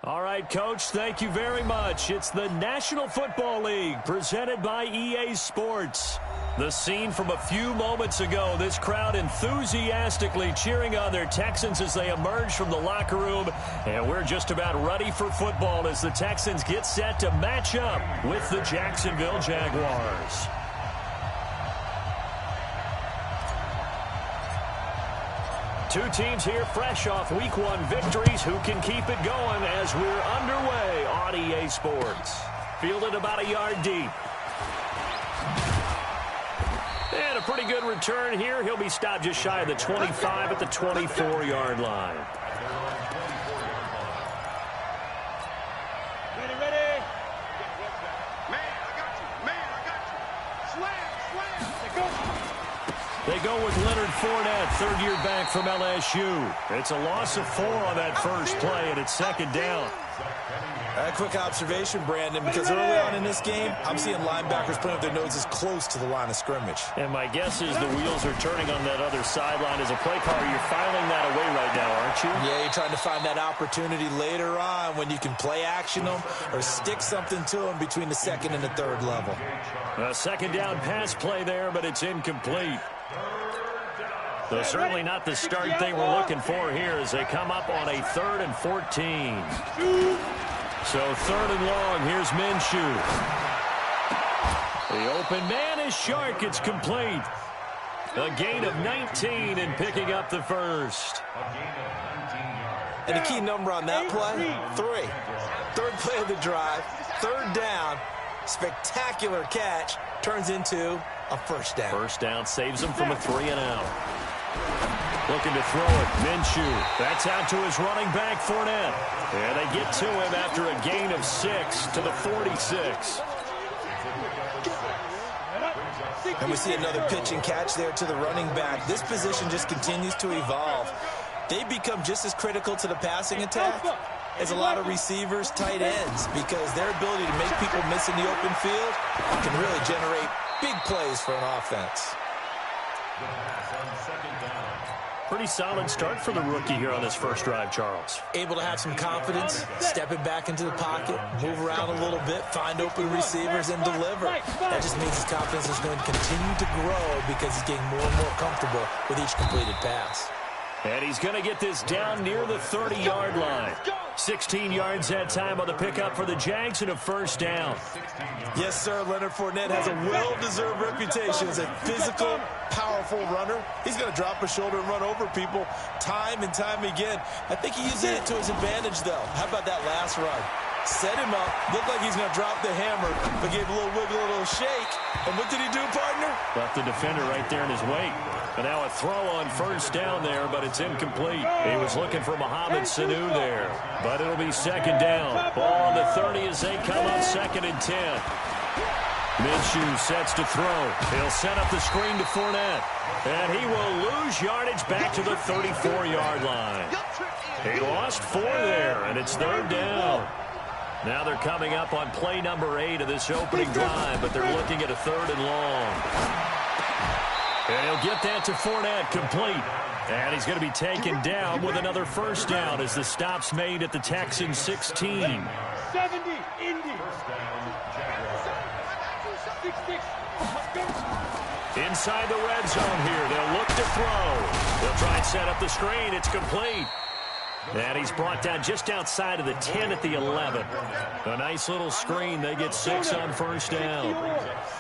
All right, Coach, thank you very much. It's the National Football League presented by EA Sports. The scene from a few moments ago, this crowd enthusiastically cheering on their Texans as they emerge from the locker room. And we're just about ready for football as the Texans get set to match up with the Jacksonville Jaguars. Two teams here fresh off Week 1 victories. Who can keep it going as we're underway on EA Sports? Fielded about a yard deep. And a pretty good return here. He'll be stopped just shy of the 25 at the 24-yard line. Ready. Man, I got you. Slam. Go. They go with Leonard Fournette, third-year back from LSU. It's a loss of 4 on that first play, and it's second down. A quick observation, Brandon, because early on in this game, I'm seeing linebackers putting up their noses close to the line of scrimmage. And my guess is the wheels are turning on that other sideline. As a play caller, you're filing that away right now, aren't you? Yeah, you're trying to find that opportunity later on when you can play action them or stick something to them between the second and the third level. A second down pass play there, but it's incomplete. So certainly not the start they were looking for here as they come up on a 3rd and 14. So 3rd and long, here's Minshew. The open man is Shark. It's complete. A gain of 19 and picking up the first. And the key number on that play, 3. Third play of the drive, 3rd down, spectacular catch, turns into a first down. First down saves him from a 3-and-out. Looking to throw it, Minshew. That's out to his running back, Fournette. And they get to him after a gain of 6 to the 46. And we see another pitch and catch there to the running back. This position just continues to evolve. They become just as critical to the passing attack as a lot of receivers, tight ends, because their ability to make people miss in the open field can really generate big plays for an offense. Pretty solid start for the rookie here on this first drive, Charles. Able to have some confidence, stepping back into the pocket, move around a little bit, find open receivers, and deliver. That just means his confidence is going to continue to grow because he's getting more and more comfortable with each completed pass. And he's going to get this down near the 30-yard line. 16 yards that time on the pickup for the Jags and a first down. Yes, sir. Leonard Fournette has a well-deserved reputation as a physical, powerful runner. He's going to drop a shoulder and run over people time and time again. I think he uses it to his advantage, though. How about that last run? Set him up, looked like he's going to drop the hammer, but gave a little wiggle, a little shake. And what did he do, partner? Left the defender right there in his wake. And now a throw on first down there, but it's incomplete. He was looking for Mohamed Sanu there, but it'll be second down. Ball on the 30 as they come up 2nd and 10. Minshew sets to throw. He'll set up the screen to Fournette. And he will lose yardage back to the 34-yard line. He lost 4 there, and it's 3rd down. Now they're coming up on play number 8 of this opening drive, but they're looking at a 3rd and long. And he'll get that to Fournette, complete. And he's going to be taken down with another first down as the stop's made at the Texans 16. 70, Indy. Inside the red zone here. They'll look to throw. They'll try and set up the screen. It's complete. And he's brought down just outside of the 10 at the 11. A nice little screen. They get 6 on first down.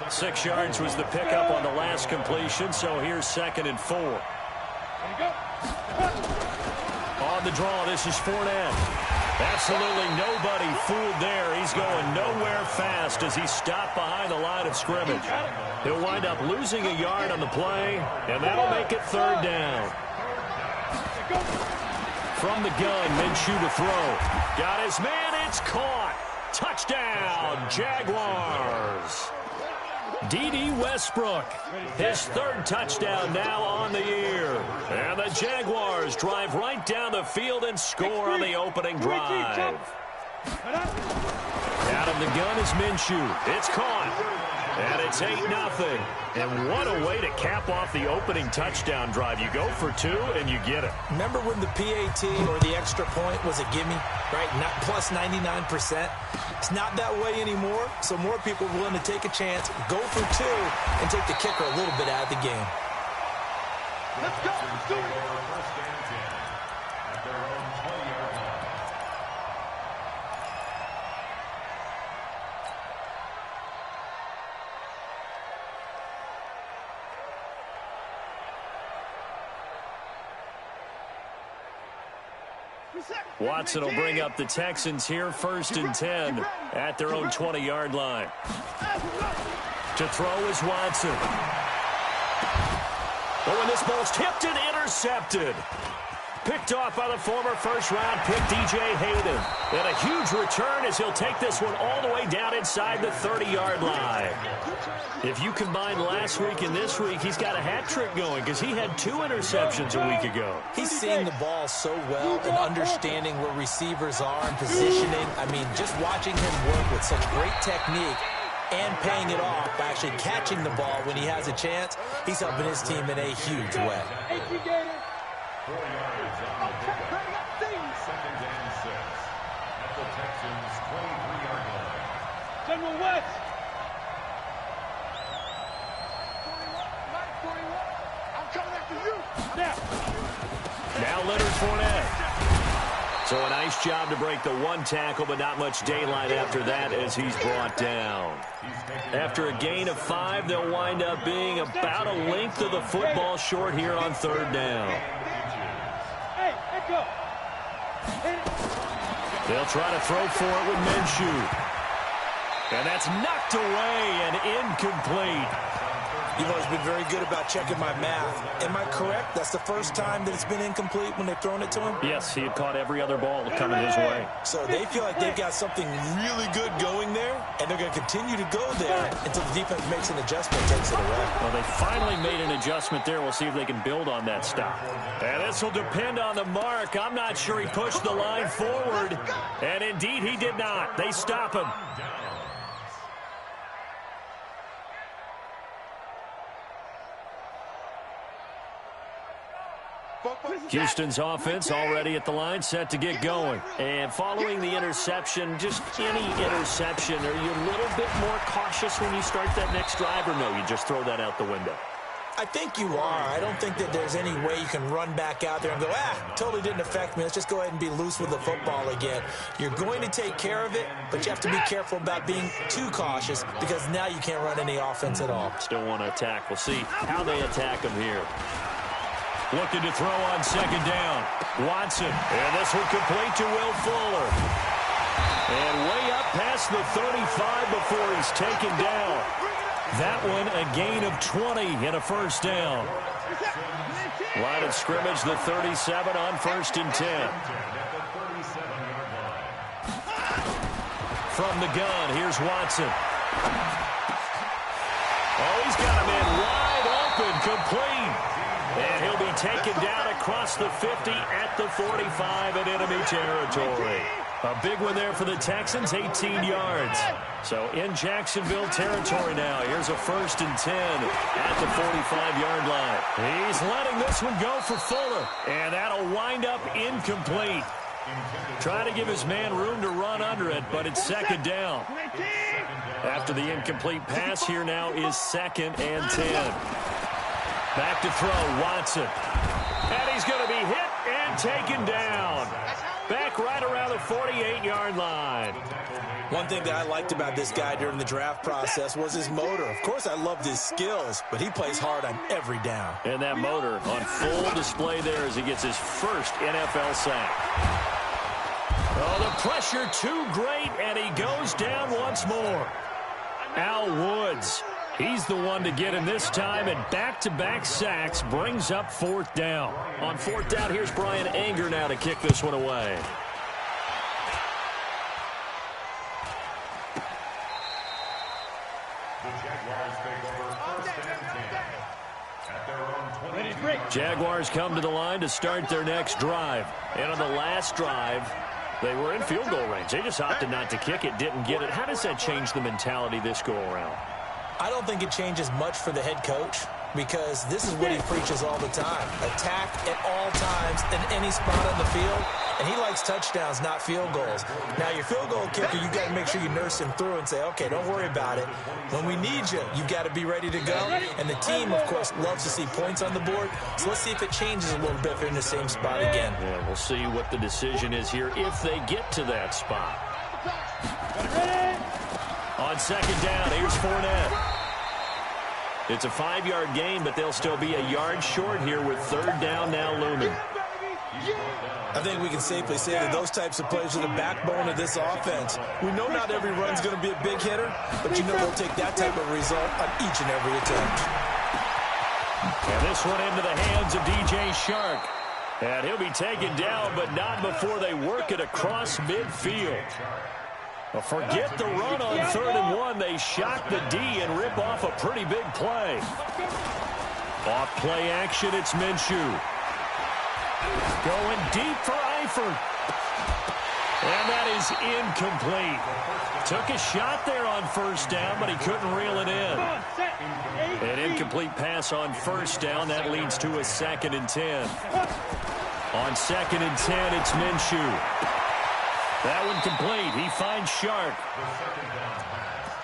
6 yards was the pickup on the last completion, so here's 2nd and 4. On the draw, this is Fournette. Absolutely nobody fooled there. He's going nowhere fast as he's stopped behind the line of scrimmage. He'll wind up losing a yard on the play, and that'll make it 3rd down. From the gun, Minshew to throw. Got his man, it's caught. Touchdown, Jaguars. D.D. Westbrook, his 3rd touchdown now on the year. And the Jaguars drive right down the field and score on the opening drive. Out of the gun is Minshew. It's caught. And it's 8-0. And what a way to cap off the opening touchdown drive. You go for 2, and you get it. Remember when the PAT or the extra point was a gimme, right? Not plus 99%. It's not that way anymore, so more people are willing to take a chance, go for 2, and take the kicker a little bit out of the game. Let's go. Let's do it. Watson will bring up the Texans here, 1st and 10 at their own 20-yard line. To throw is Watson. Oh, and this ball's tipped and intercepted. Picked off by the former first-round pick, DJ Hayden. And a huge return as he'll take this one all the way down inside the 30-yard line. If you combine last week and this week, he's got a hat trick going because he had 2 interceptions a week ago. He's seeing the ball so well and understanding where receivers are and positioning. I mean, just watching him work with such great technique and paying it off by actually catching the ball when he has a chance, he's helping his team in a huge way. 4 yards on the pickup. 2nd and 6 at the Texans' 23-yard line. General West. 41. I'm coming after you. Now Leonard Fournette. So a nice job to break the 1 tackle, but not much daylight after that as he's brought down. After a gain of 5, they'll wind up being about a length of the football short here on 3rd down. They'll try to throw for it with Minshew. And that's knocked away and incomplete. You've always been very good about checking my math. Am I correct? That's the first time that it's been incomplete when they've thrown it to him? Yes, he had caught every other ball coming his way. So they feel like they've got something really good going there, and they're going to continue to go there until the defense makes an adjustment and takes it away. Well, they finally made an adjustment there. We'll see if they can build on that stop. And this will depend on the mark. I'm not sure he pushed the line forward. And indeed, he did not. They stop him. Houston's offense already at the line, set to get going. And following the interception, just any interception, are you a little bit more cautious when you start that next drive, or no, you just throw that out the window? I think you are. I don't think that there's any way you can run back out there and go, totally didn't affect me. Let's just go ahead and be loose with the football again. You're going to take care of it, but you have to be careful about being too cautious because now you can't run any offense at all. Still want to attack. We'll see how they attack him here. Looking to throw on 2nd down. Watson. And this one complete to Will Fuller. And way up past the 35 before he's taken down. That one a gain of 20 and a 1st down. Line of scrimmage, the 37 on 1st and 10. From the gun, here's Watson. Oh, he's got him in wide open, complete. And he'll be taken down across the 50 at the 45 in enemy territory. A big one there for the Texans, 18 yards. So in Jacksonville territory now. Here's a 1st and 10 at the 45-yard line. He's letting this one go for Fuller. And that'll wind up incomplete. Trying to give his man room to run under it, but it's 2nd down. After the incomplete pass, here now is 2nd and 10. Back to throw, Watson. And he's going to be hit and taken down. Back right around the 48-yard line. One thing that I liked about this guy during the draft process was his motor. Of course, I loved his skills, but he plays hard on every down. And that motor on full display there as he gets his first NFL sack. Oh, the pressure too great, and he goes down once more. Al Woods. He's the one to get him this time, and back-to-back sacks brings up 4th down. On 4th down, here's Brian Anger now to kick this one away. Jaguars come to the line to start their next drive. And on the last drive, they were in field goal range. They just opted not to kick it, didn't get it. How does that change the mentality this go-around? I don't think it changes much for the head coach because this is what he preaches all the time. Attack at all times in any spot on the field, and he likes touchdowns, not field goals. Now, your field goal kicker, you got to make sure you nurse him through and say, okay, don't worry about it. When we need you, you've got to be ready to go. And the team, of course, loves to see points on the board, so let's see if it changes a little bit if they're in the same spot again. Yeah, we'll see what the decision is here if they get to that spot. On second down, here's Fournette. It's a 5-yard gain, but they'll still be a yard short here with third down now looming. I think we can safely say that those types of plays are the backbone of this offense. We know not every run's going to be a big hitter, but you know they'll take that type of result on each and every attempt. And this one into the hands of DJ Chark. And he'll be taken down, but not before they work it across midfield. Well, forget the run on 3rd and 1. They shock the D and rip off a pretty big play. Off play action, it's Minshew. Going deep for Eifert. And that is incomplete. Took a shot there on first down, but he couldn't reel it in. An incomplete pass on first down. That leads to a 2nd and 10. On 2nd and 10, it's Minshew. That one complete. He finds Chark. The second down pass.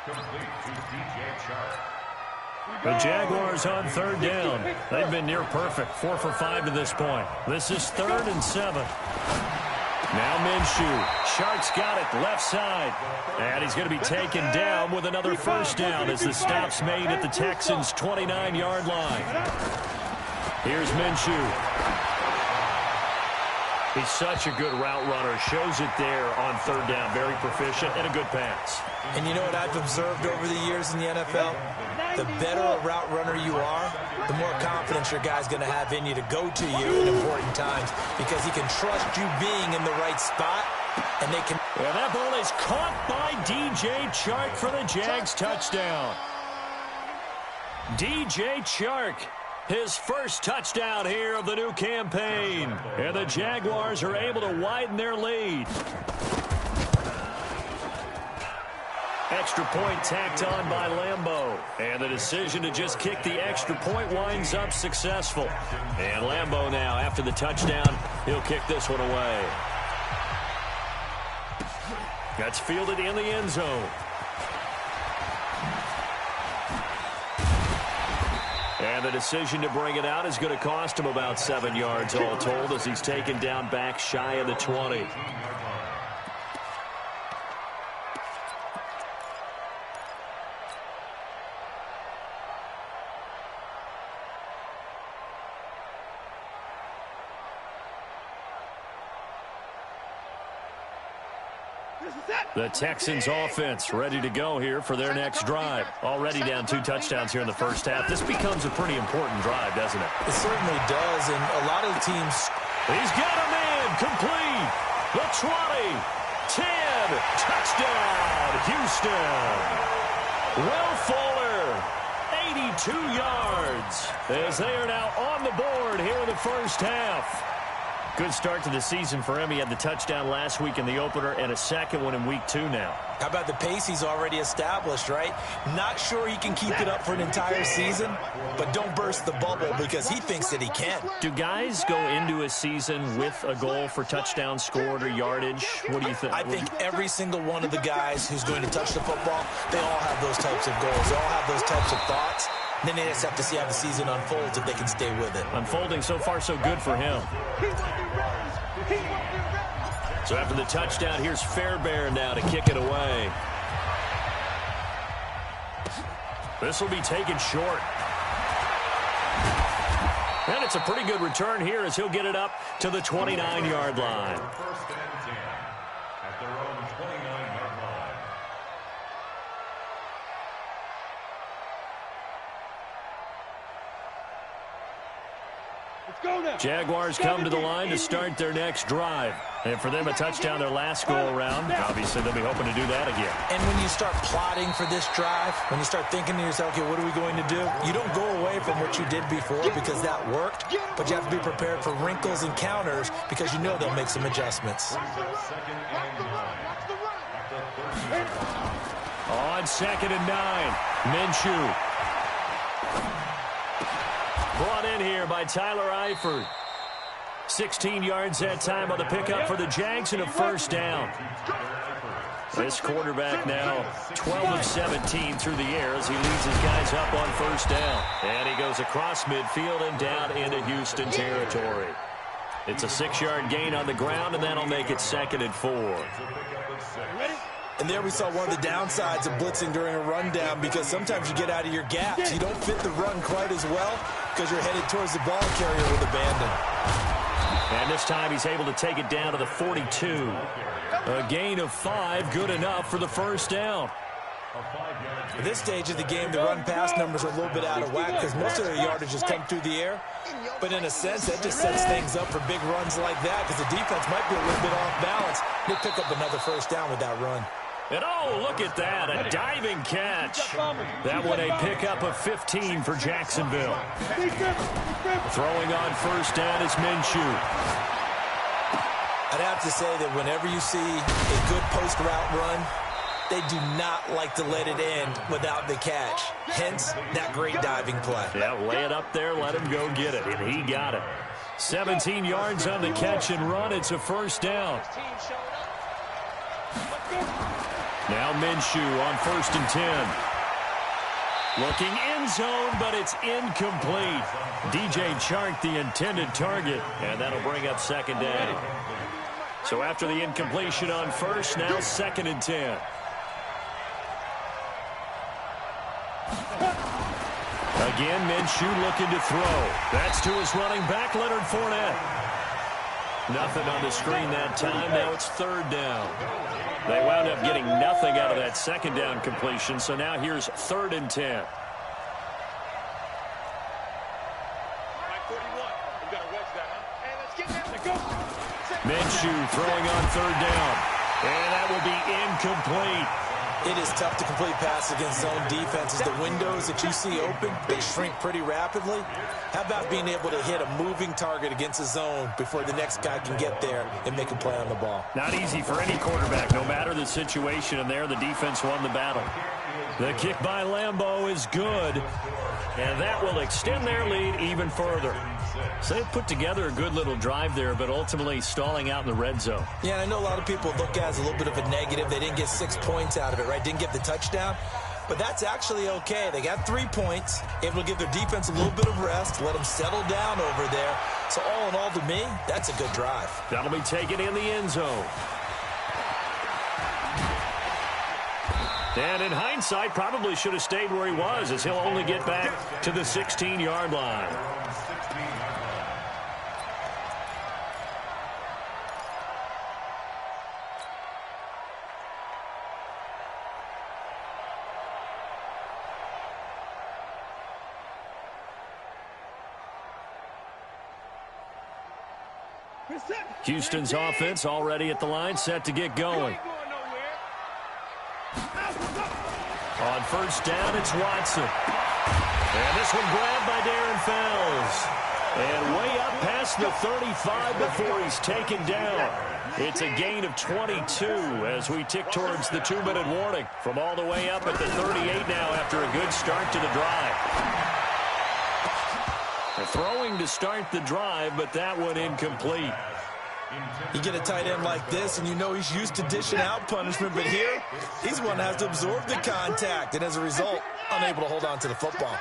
Complete to DJ Chark. The Jaguars on 3rd down. They've been near perfect. 4 for 5 to this point. This is 3rd and 7. Now Minshew. Chark's got it left side. And he's going to be taken down with another first down as the stop's made at the Texans' 29-yard line. Here's Minshew. He's such a good route runner. Shows it there on 3rd down. Very proficient and a good pass. And you know what I've observed over the years in the NFL? The better a route runner you are, the more confidence your guy's going to have in you to go to you in important times because he can trust you being in the right spot, and they can... And that ball is caught by DJ Chark for the Jags touchdown. DJ Chark. His first touchdown here of the new campaign. And the Jaguars are able to widen their lead. Extra point tacked on by Lambeau. And the decision to just kick the extra point winds up successful. And Lambeau now, after the touchdown, he'll kick this one away. That's fielded in the end zone. And the decision to bring it out is going to cost him about 7 yards all told as he's taken down back shy of the 20. The Texans offense ready to go here for their next drive. Already down 2 touchdowns here in the first half. This becomes a pretty important drive, doesn't it? It certainly does, and a lot of the teams... He's got a man complete. The 20, 10, touchdown, Houston. Will Fuller, 82 yards, as they are now on the board here in the first half. Good start to the season for him. He had the touchdown last week in the opener and a second one in week 2 now. How about the pace he's already established, right? Not sure he can keep it up for an entire season, but don't burst the bubble because he thinks that he can. Do guys go into a season with a goal for touchdown scored or yardage? What do you think? I think every single one of the guys who's going to touch the football, they all have those types of goals. They all have those types of thoughts. Then they just have to see how the season unfolds if they can stay with it. Unfolding so far so good for him. So after the touchdown, here's Fairbairn now to kick it away. This will be taken short. And it's a pretty good return here as he'll get it up to the 29-yard line. First and 10 at their own 29-yard line. Jaguars come to the line to start their next drive. And for them, a touchdown their last go-around. Obviously, they'll be hoping to do that again. And when you start plotting for this drive, when you start thinking to yourself, okay, what are we going to do? You don't go away from what you did before because that worked, but you have to be prepared for wrinkles and counters because you know they'll make some adjustments. Second and 9 at the 30. On 2nd and 9. Minshew. Brought in here by Tyler Eifert. 16 yards that time on the pickup for the Jags and a first down. This quarterback now 12 of 17 through the air as he leads his guys up on first down. And he goes across midfield and down into Houston territory. It's a 6-yard gain on the ground, and that'll make it 2nd and 4. And there we saw one of the downsides of blitzing during a rundown, because sometimes you get out of your gaps. You don't fit the run quite as well because you're headed towards the ball carrier with abandon. And this time he's able to take it down to the 42. A gain of 5, good enough for the first down. At this stage of the game, the run-pass numbers are a little bit out of whack because most of their yardage has come through the air. But in a sense, that just sets things up for big runs like that because the defense might be a little bit off balance. They pick up another first down with that run. And oh, look at that, a diving catch. That one a pickup of 15 for Jacksonville. Throwing on first down is Minshew. I'd have to say that whenever you see a good post-route run, they do not like to let it end without the catch. Hence, that great diving play. Yeah, lay it up there, let him go get it, and he got it. 17 yards on the catch and run. It's a first down. Now Minshew on 1st and 10. Looking end zone, but it's incomplete. DJ Chark, the intended target, and that'll bring up 2nd down. So after the incompletion on first, now 2nd and 10. Again, Minshew looking to throw. That's to his running back, Leonard Fournette. Nothing on the screen that time. Now it's 3rd down. They wound up getting nothing out of that 2nd down completion, so now here's 3rd and 10. Minshew throwing on 3rd down. And that will be incomplete. It is tough to complete pass against zone defenses. The windows that you see open, they shrink pretty rapidly. How about being able to hit a moving target against a zone before the next guy can get there and make a play on the ball? Not easy for any quarterback, no matter the situation, and there the defense won the battle. The kick by Lambeau is good, and that will extend their lead even further. So they put together a good little drive there, but ultimately stalling out in the red zone. Yeah, and I know a lot of people look at it as a little bit of a negative. They didn't get 6 points out of it, right? Didn't get the touchdown. But that's actually okay. They got 3 points, able to give their defense a little bit of rest, let them settle down over there. So all in all, to me, that's a good drive. That'll be taken in the end zone. And in hindsight, probably should have stayed where he was, as he'll only get back to the 16-yard line. Houston's offense already at the line, set to get going. On 1st down, it's Watson. And this one grabbed by Darren Fells. And way up past the 35 before he's taken down. It's a gain of 22 as we tick towards the 2-minute warning. From all the way up at the 38 now after a good start to the drive. They're throwing to start the drive, but that one incomplete. You get a tight end like this, and you know he's used to dishing out punishment, but here, he's one that has to absorb the contact, and as a result, unable to hold on to the football.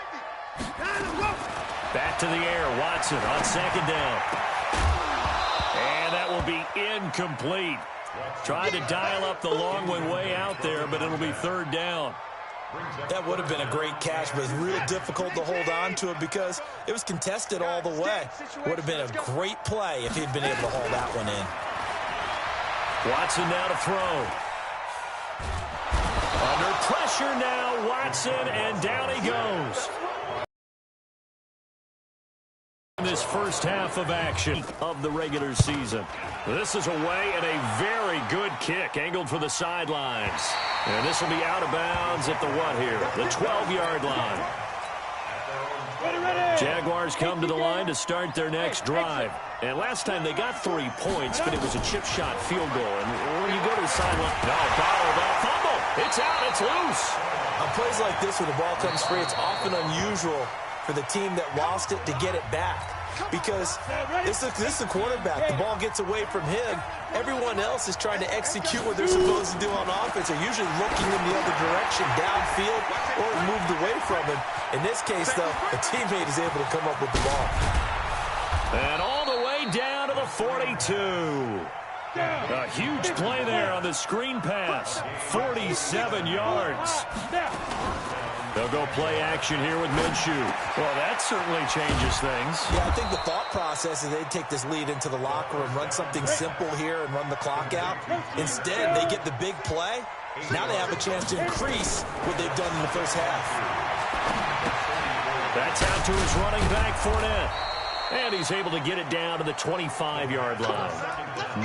Back to the air, Watson on 2nd down. And that will be incomplete. Tried to dial up the long one way out there, but it'll be 3rd down. That would have been a great catch, but it's real difficult to hold on to it because it was contested all the way. Would have been a great play if he'd been able to hold that one in. Watson now to throw. Under pressure now, Watson, and down he goes. This first half of action of the regular season. This is away and a very good kick angled for the sidelines. And this will be out of bounds at the what here? The 12-yard line. Jaguars come to the line to start their next drive. And last time they got 3 points, but it was a chip shot field goal. And when you go to the sideline, no, bottled up, fumble. It's out, it's loose. On plays like this where the ball comes free, it's often unusual for the team that lost it to get it back. Because this is a quarterback. The ball gets away from him. Everyone else is trying to execute what they're supposed to do on offense. They're usually looking in the other direction, downfield, or moved away from him. In this case, though, a teammate is able to come up with the ball. And all the way down to the 42. A huge play there on the screen pass. 47 yards. They'll go play action here with Minshew. Well, that certainly changes things. Yeah, I think the thought process is they'd take this lead into the locker room, run something simple here and run the clock out. Instead, they get the big play. Now they have a chance to increase what they've done in the first half. That's out to his running back, Fournette. And he's able to get it down to the 25-yard line.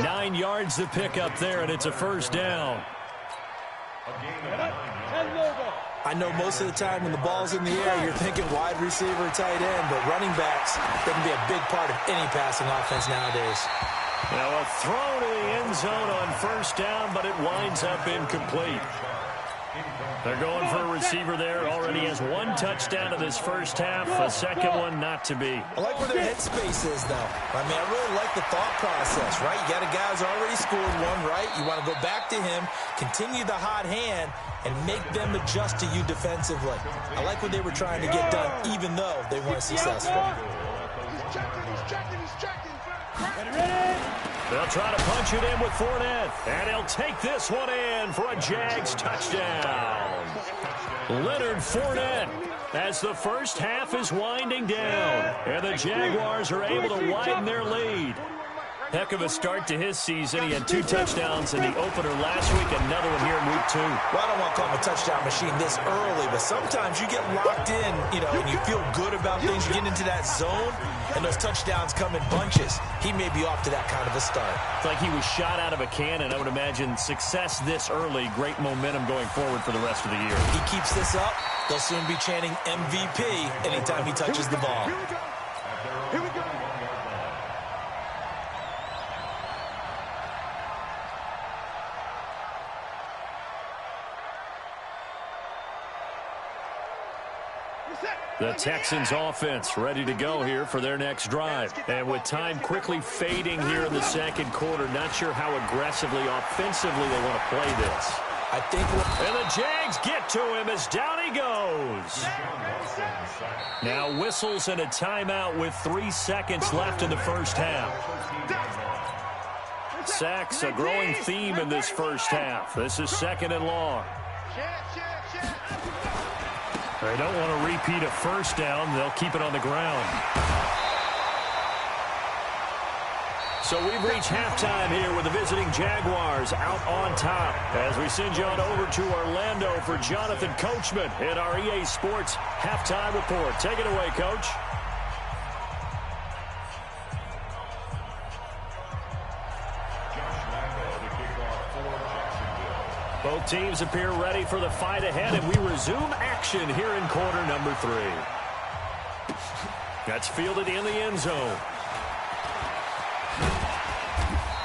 9 yards to pick up there, and it's a first down. I know most of the time when the ball's in the air, you're thinking wide receiver, tight end, but running backs, they can be a big part of any passing offense nowadays. Now a throw to the end zone on first down, but it winds up incomplete. They're going for a receiver there. Already has one touchdown in this first half. A second one not to be. I like where their headspace is, though. I mean, I really like the thought process, right? You got a guy who's already scored one, right? You want to go back to him, continue the hot hand, and make them adjust to you defensively. I like what they were trying to get done, even though they weren't successful. They'll try to punch it in with Fournette, and he'll take this one in for a Jags touchdown. Leonard Fournette, as the first half is winding down, and the Jaguars are able to widen their lead. Heck of a start to his season. He had 2 touchdowns in the opener last week, another one here in week 2. Well, I don't want to call him a touchdown machine this early, but sometimes you get locked in, and you feel good about things. You get into that zone, and those touchdowns come in bunches. He may be off to that kind of a start. It's like he was shot out of a cannon. I would imagine success this early, great momentum going forward for the rest of the year. If he keeps this up, they'll soon be chanting MVP anytime he touches the ball. Here we go. The Texans offense ready to go here for their next drive. And with time quickly fading here in the second quarter, not sure how aggressively, offensively they want to play this. I think and the Jags get to him as down he goes. Now whistles and a timeout with 3 seconds left in the first half. Sacks, a growing theme in this first half. This is 2nd and long. They don't want to repeat a first down. They'll keep it on the ground. So we've reached halftime here with the visiting Jaguars out on top. As we send you on over to Orlando for Jonathan Coachman in our EA Sports Halftime Report. Take it away, Coach. Both teams appear ready for the fight ahead, and we resume action here in quarter number 3. That's fielded in the end zone.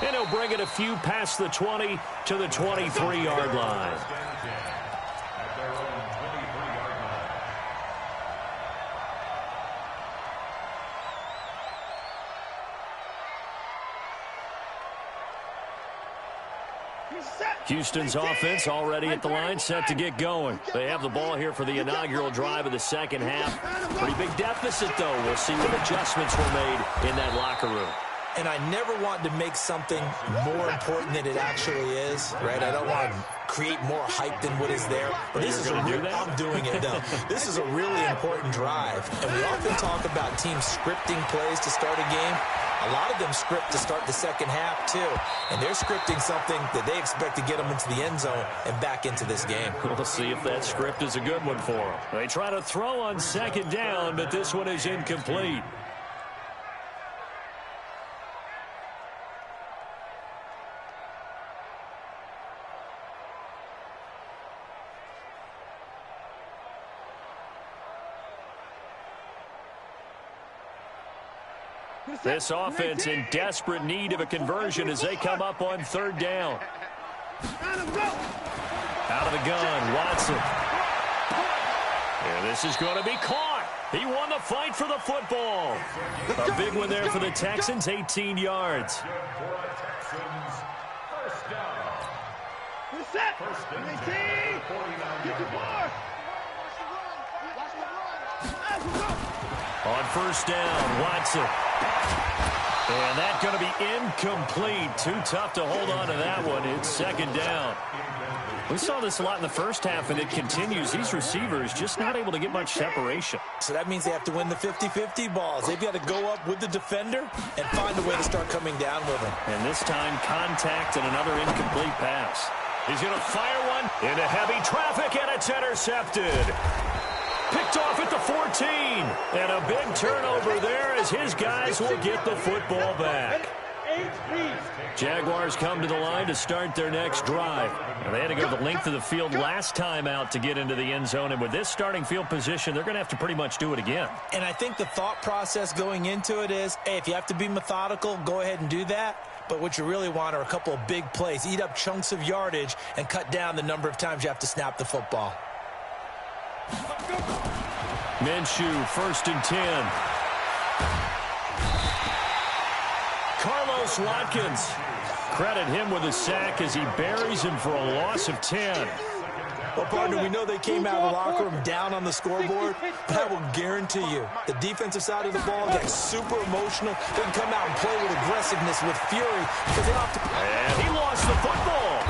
And he'll bring it a few past the 20 to the 23-yard line. Houston's offense already at the line, set to get going. They have the ball here for the inaugural drive of the second half. Pretty big deficit, though. We'll see what adjustments were made in that locker room. And I never want to make something more important than it actually is, right? I don't want to create more hype than what is there. But this is a real, I'm doing it, though. This is a really important drive. And we often talk about teams scripting plays to start a game. A lot of them script to start the second half, too. And they're scripting something that they expect to get them into the end zone and back into this game. We'll see if that script is a good one for them. They try to throw on second down, but this one is incomplete. This offense in desperate need of a conversion as they come up on third down. Out of the gun, Watson. And this is going to be caught. He won the fight for the football. A big one there for the Texans, 18 yards. For a Texans first down. First and 10, 49-yard line. On first down, Watson. And that's going to be incomplete. Too tough to hold on to that one. It's second down. We saw this a lot in the first half, and it continues. These receivers just not able to get much separation. So that means they have to win the 50-50 balls. They've got to go up with the defender and find a way to start coming down with him. And this time, contact and another incomplete pass. He's going to fire one into heavy traffic, and it's intercepted. Picked off at the 14. And a big turnover there as his guys will get the football back. Jaguars come to the line to start their next drive. And they had to go the length of the field last time out to get into the end zone. And with this starting field position, they're going to have to pretty much do it again. And I think the thought process going into it is, hey, if you have to be methodical, go ahead and do that. But what you really want are a couple of big plays. Eat up chunks of yardage and cut down the number of times you have to snap the football. Minshew, first and 10. Carlos Watkins. Credit him with a sack as he buries him for a loss of 10. Well, partner, we know they came out of the locker room down on the scoreboard, but I will guarantee you the defensive side of the ball gets super emotional. They can come out and play with aggressiveness, with fury, because they don't have to... And he lost the football.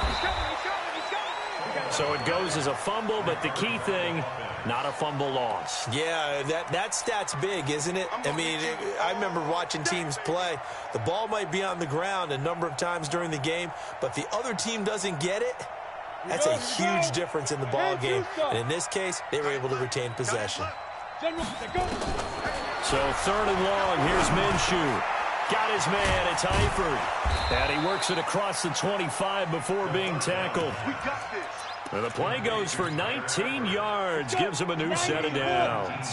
So it goes as a fumble, but the key thing, not a fumble loss. Yeah, that stat's big, isn't it? I mean, I remember watching teams play. The ball might be on the ground a number of times during the game, but the other team doesn't get it. That's a huge difference in the ball game. And in this case, they were able to retain possession. So third and long, here's Minshew. Got his man, it's Eifert. And he works it across the 25 before being tackled. And the play goes for 19 yards, gives him a new set of downs.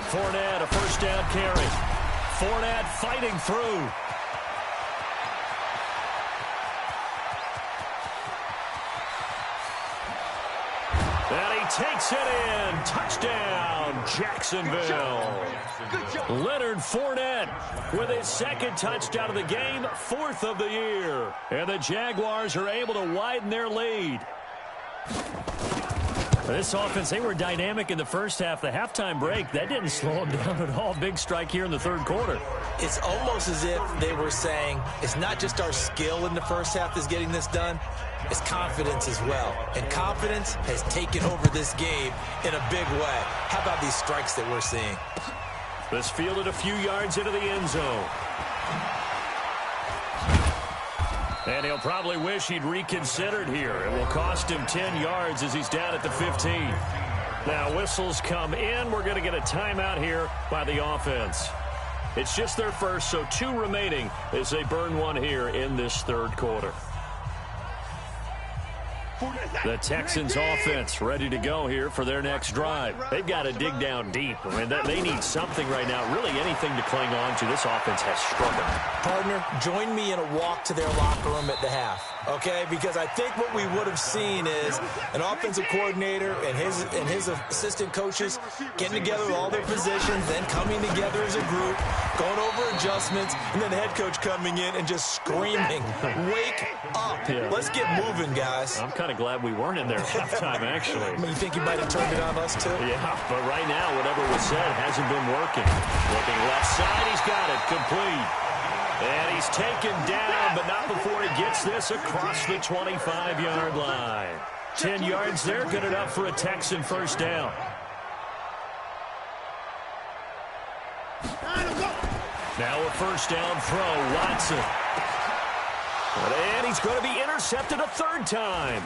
Fournette, a first down carry. Fournette fighting through. And he takes it in. Touchdown, Jacksonville. Leonard Fournette with his second touchdown of the game, fourth of the year. And the Jaguars are able to widen their lead. This offense, they were dynamic in the first half. The halftime break, that didn't slow them down at all. Big strike here in the third quarter. It's almost as if they were saying, it's not just our skill in the first half that's getting this done, it's confidence as well. And confidence has taken over this game in a big way. How about these strikes that we're seeing? This fielded a few yards into the end zone. And he'll probably wish he'd reconsidered here. It will cost him 10 yards as he's down at the 15. Now whistles come in. We're going to get a timeout here by the offense. It's just their first, so 2 remaining as they burn one here in this third quarter. The Texans offense ready to go here for their next drive. They've got to dig down deep. I mean, they need something right now, really anything to cling on to. This offense has struggled. Partner, join me in a walk to their locker room at the half, okay? Because I think what we would have seen is an offensive coordinator and his assistant coaches getting together with all their positions, then coming together as a group, going over adjustments, and then the head coach coming in and just screaming, wake up. Yeah. Let's get moving, guys. I'm kind of glad we weren't in there at halftime, actually. I mean, you think he might have turned it on us, too? Yeah, but right now, whatever was said hasn't been working. Looking left side, he's got it, complete. And he's taken down, but not before he gets this across the 25-yard line. 10 yards there, good enough for a Texan first down. Now a first down throw, Watson. And he's going to be intercepted a third time.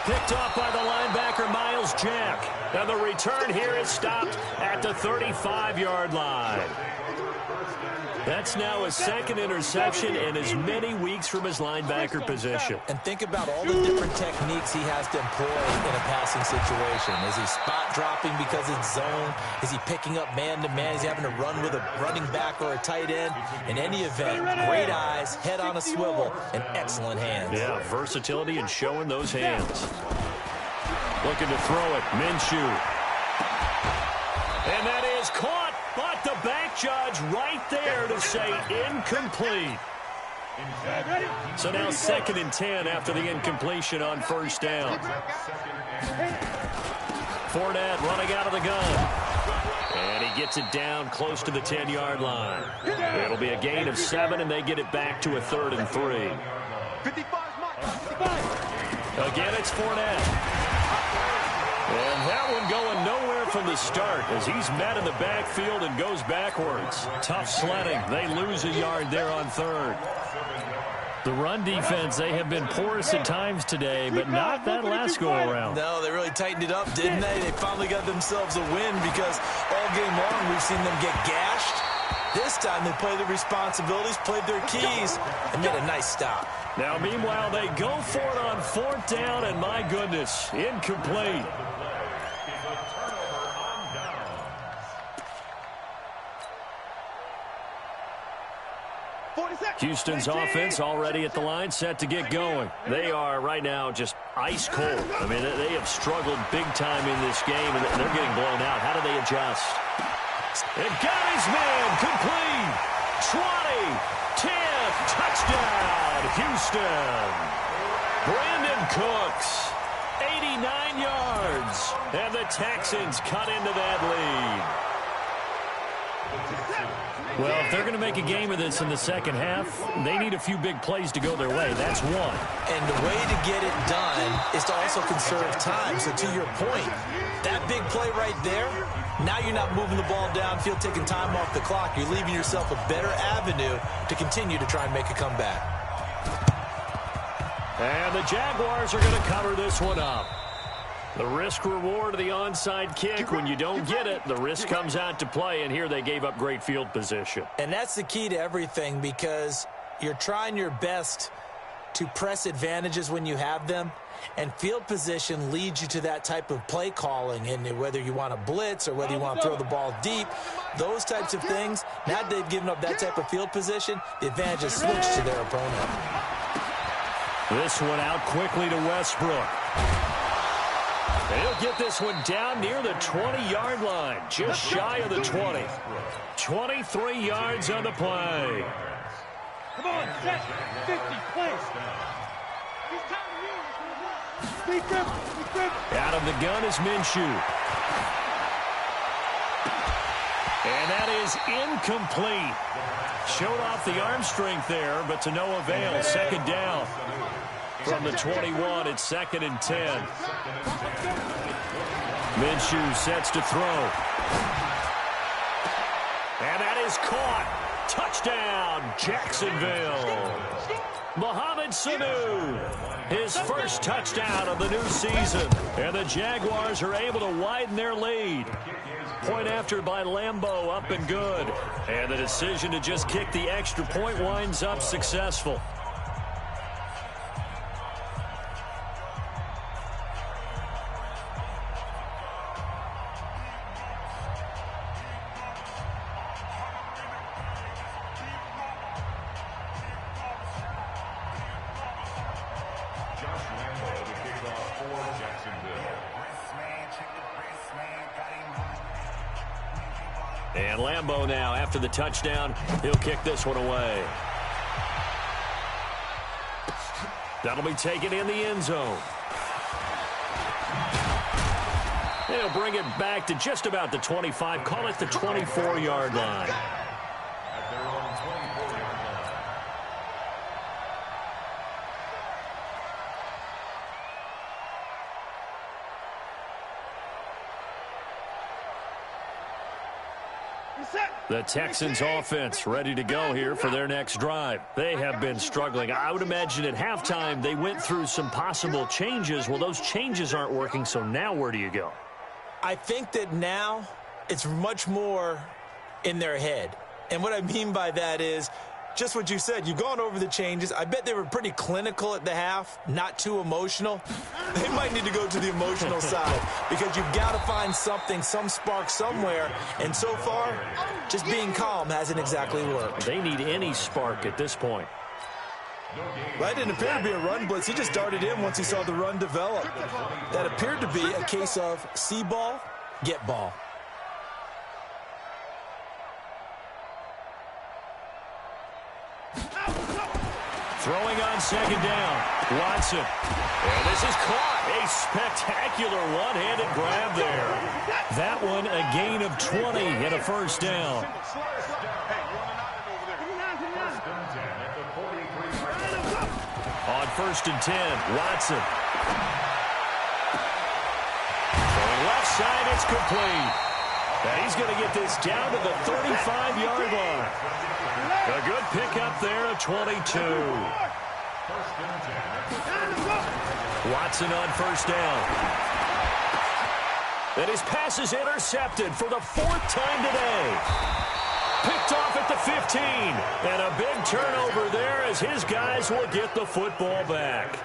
Picked off by the linebacker, Miles Jack. And the return here is stopped at the 35-yard line. That's now his second interception in as many weeks from his linebacker position. And think about all the different techniques he has to employ in a passing situation. Is he spot dropping because it's zone? Is he picking up man-to-man? Is he having to run with a running back or a tight end? In any event, great eyes, head on a swivel, and excellent hands. Yeah, versatility and showing those hands. Looking to throw it, Minshew. And that is caught, but the back judge right there to say incomplete. So now 2nd and 10 after the incompletion on first down. Fournette running out of the gun. And he gets it down close to the 10-yard line. It'll be a gain of 7, and they get it back to a 3rd and 3. Again, it's Fournette. And that one going nowhere from the start as he's met in the backfield and goes backwards. Tough sledding. They lose a yard there on 3rd. The run defense, they have been porous at times today, but not that last go-around. No, they really tightened it up, didn't they? They finally got themselves a win because all game long we've seen them get gashed. This time they played their responsibilities, played their keys, and made a nice stop. Now, meanwhile, they go for it on 4th down, and my goodness, incomplete. Houston's offense already at the line, set to get going. They are right now just ice cold. I mean, they have struggled big time in this game, and they're getting blown out. How do they adjust? And got his man complete. 20, 10, touchdown, Houston. Brandon Cooks, 89 yards, and the Texans cut into that lead. Well, if they're going to make a game of this in the second half, they need a few big plays to go their way. That's one. And the way to get it done is to also conserve time. So to your point, that big play right there, now you're not moving the ball downfield, taking time off the clock. You're leaving yourself a better avenue to continue to try and make a comeback. And the Jaguars are going to cover this one up. The risk-reward of the onside kick, when you don't get it, the risk comes out to play, and here they gave up great field position. And that's the key to everything because you're trying your best to press advantages when you have them, and field position leads you to that type of play calling, and whether you want to blitz or whether you want to throw the ball deep, those types of things, now that they've given up that type of field position, the advantage is switched to their opponent. This one out quickly to Westbrook. He'll get this one down near the 20-yard line, just shy of the 20. 23 yards on the play. Come on, set, 50, play. Out of the gun is Minshew. And that is incomplete. Showed off the arm strength there, but to no avail. 2nd down. From the 21, it's 2nd and 10. Minshew sets to throw. And that is caught. Touchdown, Jacksonville. Mohamed Sanu, his first touchdown of the new season. And the Jaguars are able to widen their lead. Point after by Lambeau, up and good. And the decision to just kick the extra point winds up successful. And Lambeau now, after the touchdown, he'll kick this one away. That'll be taken in the end zone. He'll bring it back to just about the 25, call it the 24-yard line. The Texans offense ready to go here for their next drive. They have been struggling. I would imagine at halftime they went through some possible changes. Well, those changes aren't working, so now where do you go? I think that now it's much more in their head. And what I mean by that is just what you said. You've gone over the changes. I bet they were pretty clinical at the half, not too emotional. They might need to go to the emotional side because you've got to find something, some spark somewhere. And so far, just being calm hasn't exactly worked. They need any spark at this point. That didn't appear to be a run blitz. He just darted in once he saw the run develop. That appeared to be a case of see ball, get ball. Throwing on second down. Watson. And this is caught. A spectacular one-handed grab there. That one a gain of 20 and a first down. On 1st and 10, Watson. Going left side, it's complete. And he's going to get this down to the 35-yard line. A good pickup there of 22. Watson on 1st down. And his pass is intercepted for the 4th time today. Picked off at the 15. And a big turnover there as his guys will get the football back.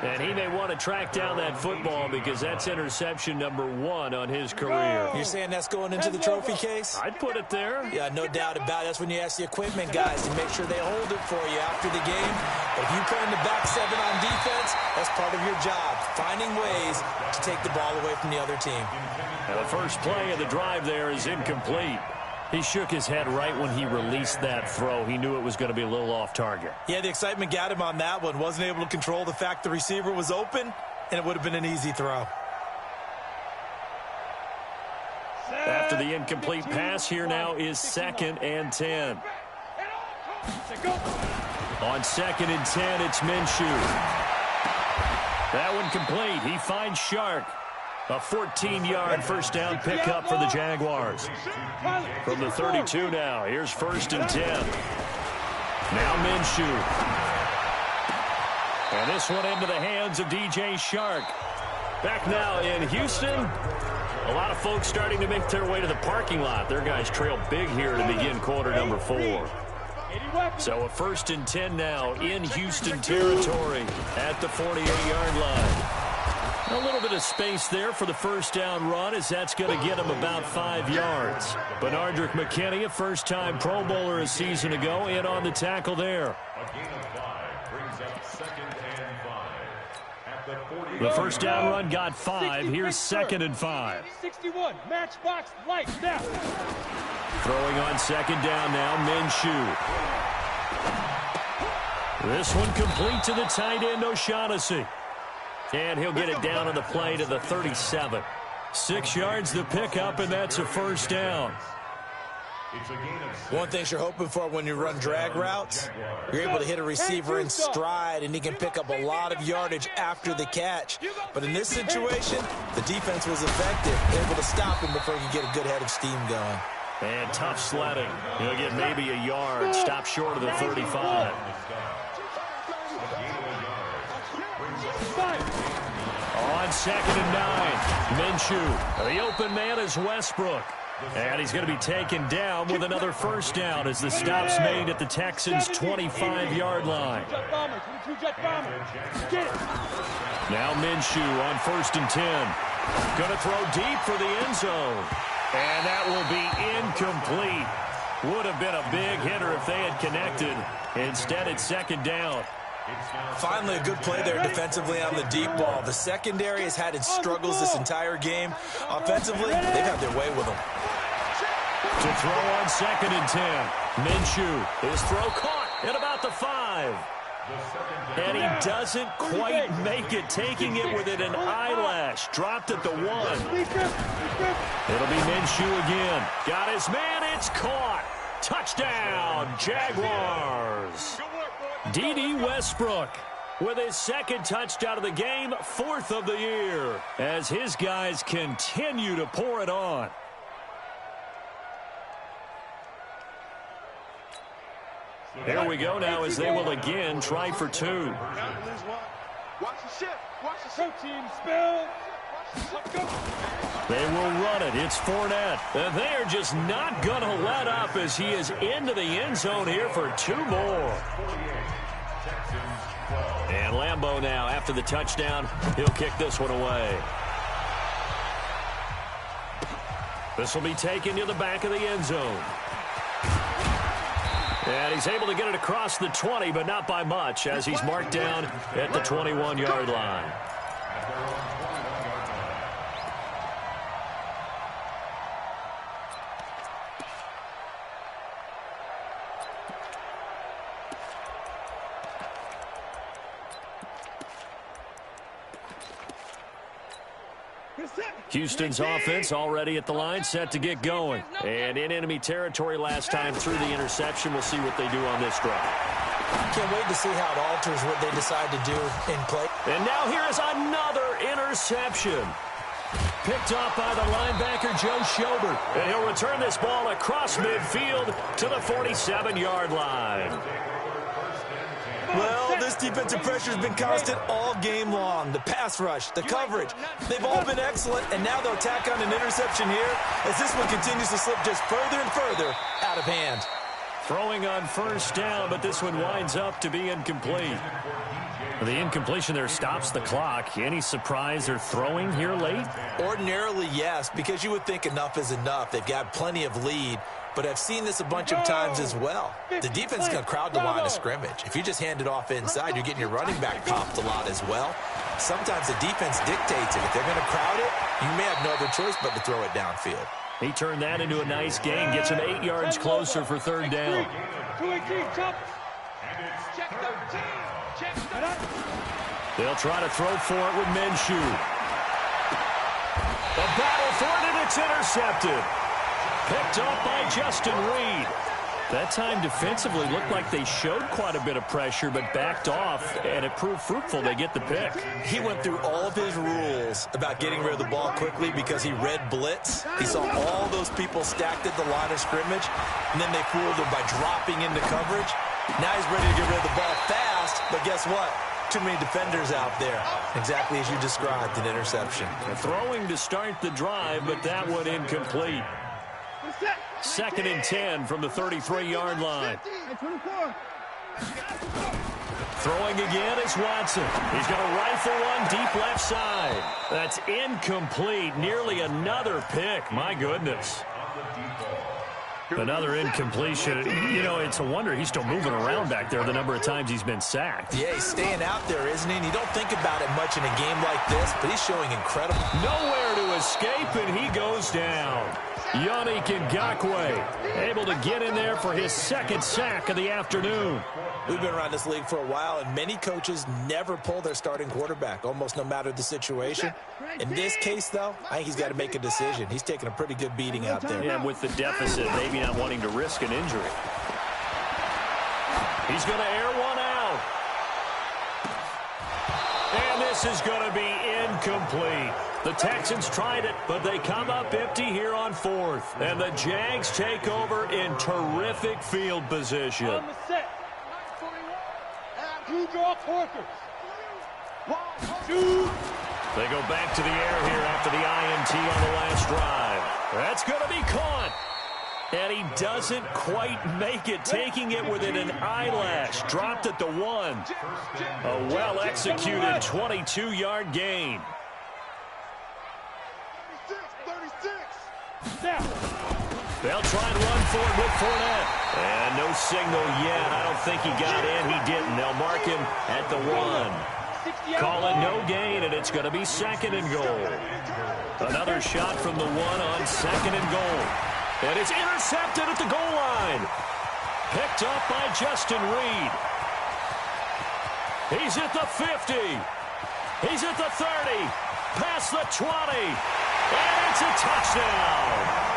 And he may want to track down that football because that's interception number 1 on his career. You're saying that's going into the trophy case? I'd put it there. Yeah, no doubt about it. That's when you ask the equipment guys to make sure they hold it for you after the game. But if you play in the back 7 on defense, that's part of your job, finding ways to take the ball away from the other team. And the first play of the drive there is incomplete. He shook his head right when he released that throw. He knew it was going to be a little off target. Yeah, the excitement got him on that one. Wasn't able to control the fact the receiver was open, and it would have been an easy throw. After the incomplete pass, here now is 2nd and 10. On 2nd and 10, it's Minshew. That one complete. He finds Shark. A 14-yard first down pickup for the Jaguars. From the 32 now, here's 1st and 10. Now Minshew. And this one into the hands of DJ Shark. Back now in Houston. A lot of folks starting to make their way to the parking lot. Their guys trail big here to begin quarter number 4. So a 1st and 10 now in Houston territory at the 48-yard line. A little bit of space there for the first down run as that's going to get him about 5 yards. Benardrick McKinney, a first-time Pro Bowler a season ago, in on the tackle there. The first down run got 5. Here's 2nd and 5. 61, matchbox, light, now. Throwing on 2nd down now, Minshew. This one complete to the tight end, O'Shaughnessy. And he'll get it down on the play to the 37. 6 yards the pickup, and that's a first down. One thing you're hoping for when you run drag routes, you're able to hit a receiver in stride, and he can pick up a lot of yardage after the catch. But in this situation, the defense was effective, able to stop him before he could get a good head of steam going. And tough sledding. He'll get maybe a yard, stop short of the 35. On 2nd and 9, Minshew. The open man is Westbrook. And he's going to be taken down with another first down as the stop's made at the Texans' 25-yard line. Now Minshew on 1st and 10. Going to throw deep for the end zone. And that will be incomplete. Would have been a big hitter if they had connected. Instead, it's 2nd down. Finally, a good play there defensively on the deep ball. The secondary has had its struggles this entire game. Offensively, they've had their way with them. To throw on 2nd and 10. Minshew, his throw caught at about the 5. And he doesn't quite make it, taking it within an eyelash. Dropped at the 1. It'll be Minshew again. Got his man, it's caught. Touchdown, Jaguars. D.D. Westbrook with his 2nd touchdown of the game, 4th of the year, as his guys continue to pour it on. Here we go now as they will again try for 2. Watch the team spill. They will run it. It's Fournette. And they are just not going to let up as he is into the end zone here for 2 more. And Lambeau now, after the touchdown, he'll kick this one away. This will be taken to the back of the end zone. And he's able to get it across the 20, but not by much, as he's marked down at the 21-yard line. Houston's offense already at the line, set to get going. And in enemy territory last time through the interception. We'll see what they do on this drive. Can't wait to see how it alters what they decide to do in play. And now here is another interception. Picked off by the linebacker, Joe Schobert. And he'll return this ball across midfield to the 47-yard line. Well, this defensive pressure has been constant all game long. The pass rush, the coverage, they've all been excellent, and now they'll tack on an interception here as this one continues to slip just further and further out of hand. Throwing on first down, but this one winds up to be incomplete. The incompletion there stops the clock. Any surprise they're throwing here late? Ordinarily, yes, because you would think enough is enough. They've got plenty of lead. But I've seen this a bunch of times as well. The defense is going to crowd the line of scrimmage. If you just hand it off inside, you're getting your running back popped a lot as well. Sometimes the defense dictates it. If they're going to crowd it, you may have no other choice but to throw it downfield. He turned that into a nice gain, gets him 8 yards closer for third down. They'll try to throw for it with Minshew. A battle for it, and it's intercepted. Picked up by Justin Reed. That time defensively looked like they showed quite a bit of pressure but backed off, and it proved fruitful. They get the pick. He went through all of his rules about getting rid of the ball quickly because he read blitz. He saw all those people stacked at the line of scrimmage, and then they fooled him by dropping into coverage. Now he's ready to get rid of the ball fast, but guess what? Too many defenders out there. Exactly as you described, an interception. Throwing to start the drive, but that one incomplete. 2nd and 10 from the 33-yard line. Throwing again is Watson. He's going to rifle one deep left side. That's incomplete. Nearly another pick. My goodness. Another incompletion. You know, it's a wonder he's still moving around back there the number of times he's been sacked. Yeah, he's staying out there, isn't he? And you don't think about it much in a game like this, but he's showing incredible. Nowhere to escape, and he goes down. Yannick Ngakoue able to get in there for his 2nd sack of the afternoon. We've been around this league for a while, and many coaches never pull their starting quarterback, almost no matter the situation. In this case, though, I think he's got to make a decision. He's taking a pretty good beating out there. Yeah, with the deficit, maybe not wanting to risk an injury. He's going to air one out. And this is going to be incomplete. The Texans tried it, but they come up empty here on 4th. And the Jags take over in terrific field position. On the set. 2 draw quarters. 1, 2. They go back to the air here after the INT on the last drive. That's going to be caught. And he doesn't quite make it, taking it within an eyelash. Dropped at the 1. A well-executed 22-yard gain. They'll try and run for it with Fournette. And no signal yet. I don't think he got in. He didn't. They'll mark him at the 1. Call it no gain, and it's going to be 2nd and goal. Another shot from the 1 on 2nd and goal. And it's intercepted at the goal line. Picked up by Justin Reed. He's at the 50. He's at the 30. Past the 20. And it's a touchdown.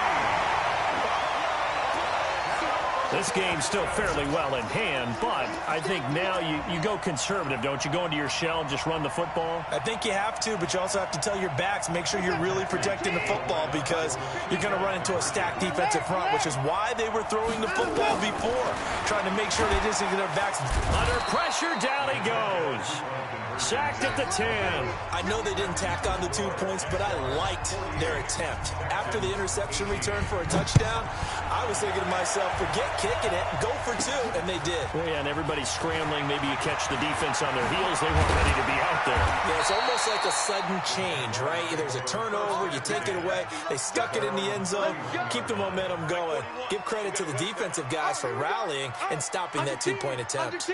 This game's still fairly well in hand, but I think now you go conservative, don't you? Go into your shell and just run the football? I think you have to, but you also have to tell your backs, make sure you're really protecting the football because you're going to run into a stacked defensive front, which is why they were throwing the football before, trying to make sure they just get their backs. Under pressure, down he goes. Sacked at the 10. I know they didn't tack on the 2 points, but I liked their attempt. After the interception return for a touchdown, I was thinking to myself, forget kicking it, go for 2, and they did. Well, yeah, and everybody's scrambling. Maybe you catch the defense on their heels. They weren't ready to be out there. Yeah, it's almost like a sudden change, right? There's a turnover, you take it away. They stuck it in the end zone. Keep the momentum going. Give credit to the defensive guys for rallying and stopping that 2-point attempt.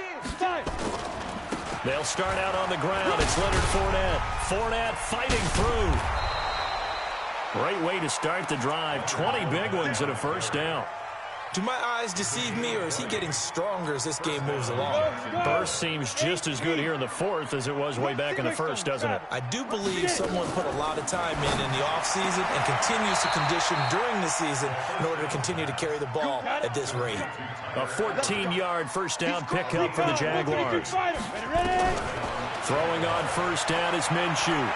They'll start out on the ground. It's Leonard Fournette. Fournette fighting through. Great way to start the drive. 20 big ones and a first down. Do my eyes deceive me, or is he getting stronger as this game moves along? Burst seems just as good here in the fourth as it was way back in the first, doesn't it? I do believe someone put a lot of time in the offseason and continues to condition during the season in order to continue to carry the ball at this rate. A 14-yard first down pickup for the Jaguars. Throwing on first down is Minshew.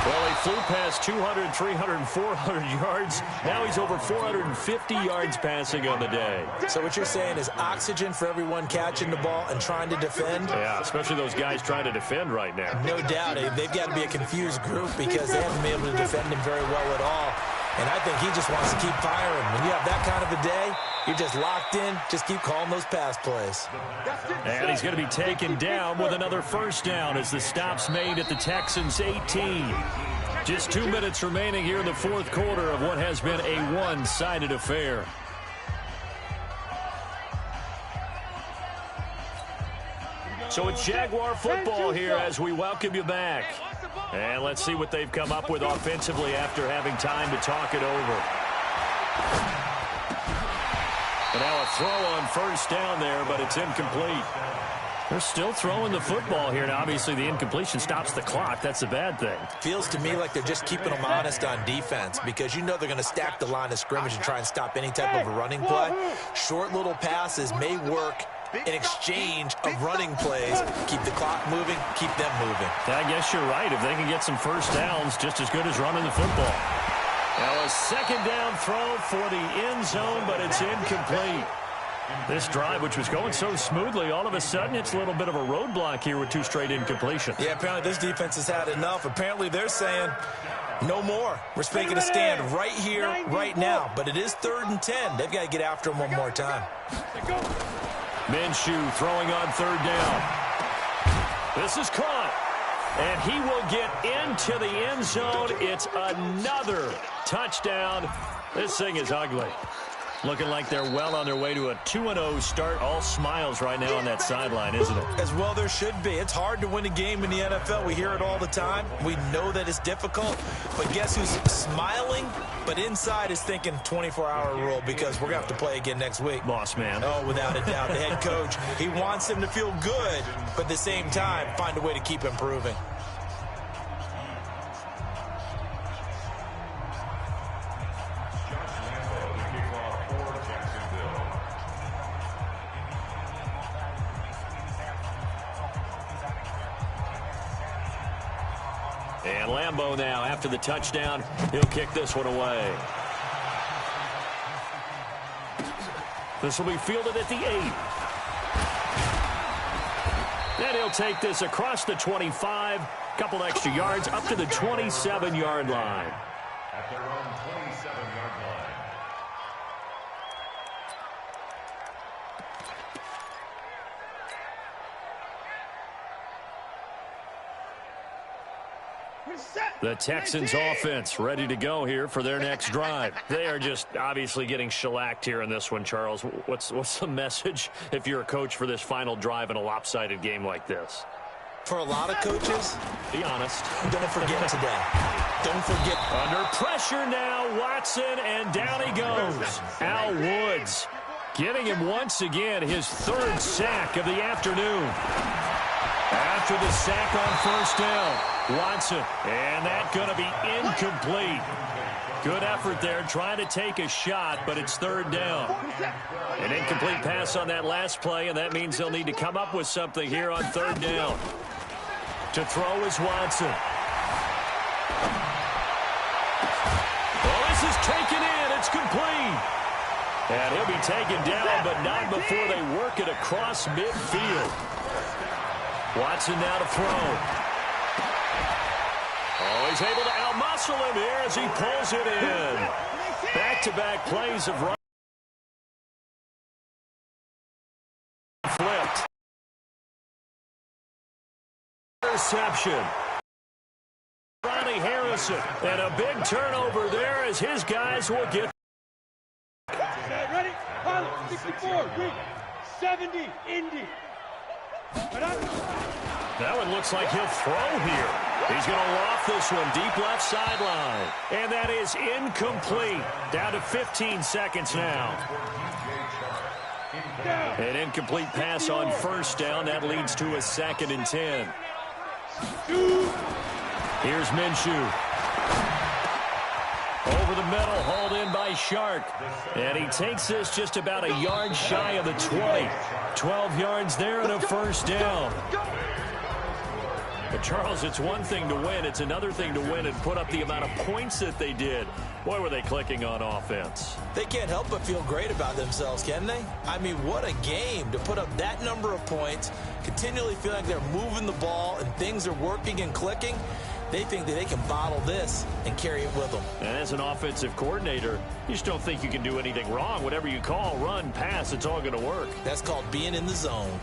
Well, he flew past 200, 300, 400 yards. Now he's over 450 yards passing on the day. So what you're saying is oxygen for everyone catching the ball and trying to defend? Yeah, especially those guys trying to defend right now. No doubt. They've got to be a confused group because they haven't been able to defend him very well at all. And I think he just wants to keep firing. When you have that kind of a day, you're just locked in. Just keep calling those pass plays. And he's going to be taken down with another first down as the stop's made at the Texans' 18. Just 2 minutes remaining here in the fourth quarter of what has been a one-sided affair. So it's Jaguar football here as we welcome you back. And let's see what they've come up with offensively after having time to talk it over. And now a throw on first down there, but it's incomplete. They're still throwing the football here. Now, obviously, the incompletion stops the clock. That's a bad thing. Feels to me like they're just keeping them honest on defense because you know they're going to stack the line of scrimmage and try and stop any type of a running play. Short little passes may work in exchange of running plays. Keep the clock moving, keep them moving. I guess you're right. If they can get some first downs, just as good as running the football. Now a second down throw for the end zone, but it's incomplete. This drive, which was going so smoothly, all of a sudden it's a little bit of a roadblock here with 2 straight incompletions. Yeah, apparently this defense has had enough. Apparently they're saying no more. We're making a stand right here, right now. But it is 3rd and 10. They've got to get after him one more time. Minshew throwing on 3rd down. This is caught. And he will get into the end zone. It's another touchdown. This thing is ugly. Looking like they're well on their way to a 2-0 start. All smiles right now on that sideline, isn't it? As well there should be. It's hard to win a game in the NFL. We hear it all the time. We know that it's difficult. But guess who's smiling? But inside is thinking 24-hour rule because we're going to have to play again next week. Boss man. Oh, without a doubt. The head coach, he wants him to feel good, but at the same time, find a way to keep improving. And Lambeau now, after the touchdown, he'll kick this one away. This will be fielded at the 8. And he'll take this across the 25, couple extra yards, up to the 27-yard line. At their own 27-yard line. The Texans offense ready to go here for their next drive. They are just obviously getting shellacked here in this one, Charles. What's the message if you're a coach for this final drive in a lopsided game like this? For a lot of coaches, be honest. Don't forget today. Don't forget. Under pressure now, Watson, and down he goes. Al Woods getting him once again his 3rd sack of the afternoon. After the sack on first down, Watson, and that going to be incomplete. Good effort there, trying to take a shot, but it's 3rd down. An incomplete pass on that last play, and that means they'll need to come up with something here on 3rd down. To throw is Watson. Well, this is taken in. It's complete. And he'll be taken down, but not before they work it across midfield. Watson now to throw. Oh, he's able to outmuscle him here as he pulls it in. Back-to-back plays of run. Flipped. Interception. Ronnie Harrison. And a big turnover there as his guys will get. Ready? Pilot, 64, green. 70, Indy. That one looks like he'll throw here. He's going to loft this one deep left sideline. And that is incomplete. Down to 15 seconds now. An incomplete pass on first down. That leads to a 2nd and 10. Here's Minshew. Over the middle, hauled in by Shark. And he takes this just about a yard shy of the 20. 12 yards there and a first down. But, Charles, it's one thing to win. It's another thing to win and put up the amount of points that they did. Boy, were they clicking on offense. They can't help but feel great about themselves, can they? I mean, what a game to put up that number of points, continually feel like they're moving the ball and things are working and clicking. They think that they can bottle this and carry it with them. And as an offensive coordinator, you just don't think you can do anything wrong. Whatever you call, run, pass, it's all going to work. That's called being in the zone.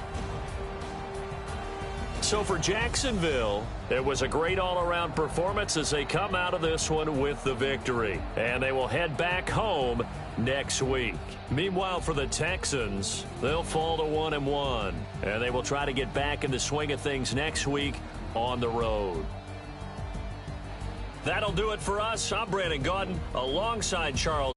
So for Jacksonville, it was a great all-around performance as they come out of this one with the victory. And they will head back home next week. Meanwhile, for the Texans, they'll fall to 1-1. And they will try to get back in the swing of things next week on the road. That'll do it for us. I'm Brandon Gaudin alongside Charles.